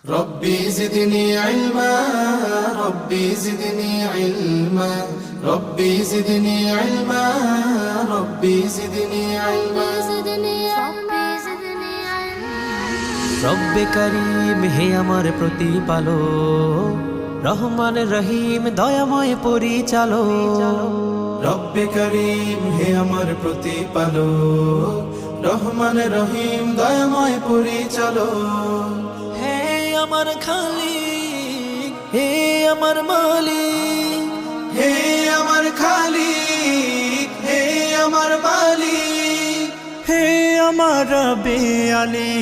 ربي زدني علما ربي زدني علما ربي زدني علما ربي زدني علما রব্বে করিম হে আমার প্রতিপালক, রহমান রহিম দয়াময় পরিচালক। রব্বে করিম হে আমার প্রতিপালক, রহমান রহিম দয়াময় পরিচালক। হে আমার খালিক, হে আমার মালিক, হে আমার খালিক, হে আমার মালিক, হে আমার রব্বে আলী।